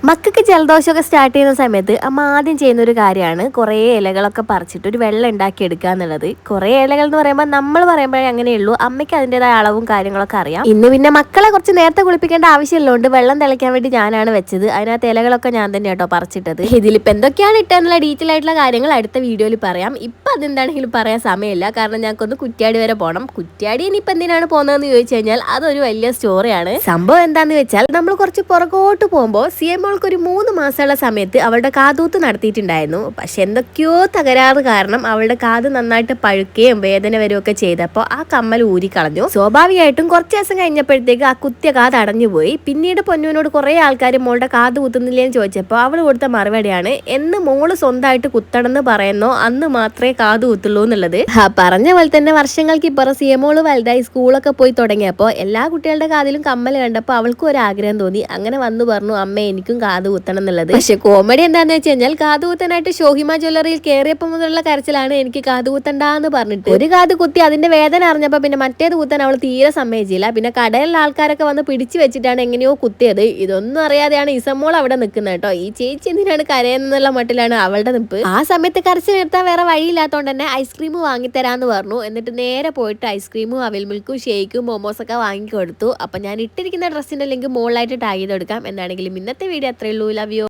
മക്കൾക്ക് ജലദോഷമൊക്കെ സ്റ്റാർട്ട് ചെയ്യുന്ന സമയത്ത് അമ്മ ആദ്യം ചെയ്യുന്ന ഒരു കാര്യമാണ് കുറേ ഇലകളൊക്കെ പറിച്ചിട്ട് ഒരു വെള്ളം ഉണ്ടാക്കി എടുക്കുക എന്നുള്ളത്. കുറേ ഇലകൾ എന്ന് പറയുമ്പോൾ നമ്മൾ പറയുമ്പോഴേ അങ്ങനെയുള്ളൂ, അമ്മയ്ക്ക് അതിൻ്റെതായ അളവും കാര്യങ്ങളൊക്കെ അറിയാം. ഇന്ന് പിന്നെ മക്കളെ കുറച്ച് നേരത്തെ കുളിപ്പിക്കേണ്ട ആവശ്യമുള്ളതുകൊണ്ട് വെള്ളം തിളയ്ക്കാൻ വേണ്ടി ഞാനാണ് വെച്ചത്. അതിനകത്ത് ഇലകളൊക്കെ ഞാൻ തന്നെ കേട്ടോ പറിച്ചിട്ടത്. ഇതിലിപ്പോൾ എന്തൊക്കെയാണ് ഇട്ടെന്നുള്ള ഡീറ്റെയിൽ ആയിട്ടുള്ള കാര്യങ്ങൾ അടുത്ത വീഡിയോയിൽ പറയാം. ഇപ്പം അതെന്താണെങ്കിലും പറയാൻ സമയമില്ല, കാരണം ഞങ്ങൾക്കൊന്ന് കുറ്റ്യാടി വരെ പോകണം. കുറ്റ്യാടി ഇനിയിപ്പോൾ എന്തിനാണ് പോകുന്നതെന്ന് ചോദിച്ചു കഴിഞ്ഞാൽ അതൊരു വലിയ സ്റ്റോറിയാണ്. സംഭവം എന്താണെന്ന് വെച്ചാൽ നമ്മൾ കുറച്ച് പുറകോട്ട് പോകുമ്പോൾ ഒരു 3 മാസമുള്ള സമയത്ത് അവളുടെ കാതൂത്ത് നടത്തിയിട്ടുണ്ടായിരുന്നു. പക്ഷെ എന്തൊക്കെയോ തകരാറ് കാരണം അവളുടെ കാത് നന്നായിട്ട് പഴുക്കുകയും വേദന വരികയൊക്കെ ചെയ്തപ്പോൾ ആ കമ്മൽ ഊരിക്കളഞ്ഞു. സ്വാഭാവികമായിട്ടും കുറച്ച് ദിവസം കഴിഞ്ഞപ്പോഴത്തേക്ക് ആ കുത്തിയ കാത് അടഞ്ഞുപോയി. പിന്നീട് പൊന്നുവിനോട് കുറെ ആൾക്കാർ മോളുടെ കാത് കുത്തുന്നില്ലേന്ന് ചോദിച്ചപ്പോൾ അവൾ കൊടുത്ത മറുപടിയാണ്, എന്ന് മോള് സ്വന്തമായിട്ട് കുത്തണമെന്ന് പറയുന്നോ അന്ന് മാത്രമേ കാത് കുത്തുള്ളൂ എന്നുള്ളത്. പറഞ്ഞ പോലെ തന്നെ വർഷങ്ങൾക്ക് ഇപ്പുറം സിയമോള് വലുതായി സ്കൂളൊക്കെ പോയി തുടങ്ങിയപ്പോൾ എല്ലാ കുട്ടികളുടെ കാതിലും കമ്മൽ കണ്ടപ്പോൾ അവൾക്കും ഒരു ആഗ്രഹം തോന്നി. അങ്ങനെ വന്നു പറഞ്ഞു, അമ്മ എനിക്കും കാത് കുത്തണം എന്നുള്ളത്. പക്ഷെ കോമഡി എന്താന്ന് വെച്ച് കഴിഞ്ഞാൽ കാത് കുത്താനായിട്ട് ഷോഹിമ ജ്വല്ലറിയിൽ കയറിയപ്പോൾ മുതലുള്ള കരച്ചിലാണ്, എനിക്ക് കാത് കുത്തണ്ടെന്ന് പറഞ്ഞിട്ട്. ഒരു കാത് കുത്തി അതിന്റെ വേദന അറിഞ്ഞപ്പോൾ പിന്നെ മറ്റേത് കുത്താൻ അവൾ തീരെ സമ്മതിച്ചില്ല. പിന്നെ കടയിലുള്ള ആൾക്കാരൊക്കെ വന്ന് പിടിച്ചു വെച്ചിട്ടാണ് എങ്ങനെയോ കുത്തിയത്. ഇതൊന്നും അറിയാതെയാണ് ഇസമോൾ അവിടെ നിൽക്കുന്നത് കേട്ടോ. ഈ ചേച്ചി എന്തിനാണ് കരയെന്നുള്ള മട്ടിലാണ് അവളുടെ നിപ്പ്. ആ സമയത്ത് കരച്ചിൽ നിർത്താൻ വേറെ വഴിയില്ലാത്തതുകൊണ്ട് തന്നെ ഐസ്ക്രീം വാങ്ങിത്തരാന്ന് പറഞ്ഞു. എന്നിട്ട് നേരെ പോയിട്ട് ഐസ്ക്രീമും അവിൽ മിൽക്കും ഷേക്കും മോമോസൊക്കെ വാങ്ങിക്കൊടുത്തു. അപ്പൊ ഞാൻ ഇട്ടിരിക്കുന്ന ഡ്രസ്സിന്റെ ലിങ്ക് മുകളിലായിട്ട് ടാഗ് ചെയ്ത് കൊടുക്കാം. എന്താണെങ്കിലും ഇന്നത്തെ വീഡിയോ അത്രയേ ഉള്ളൂ. Love you.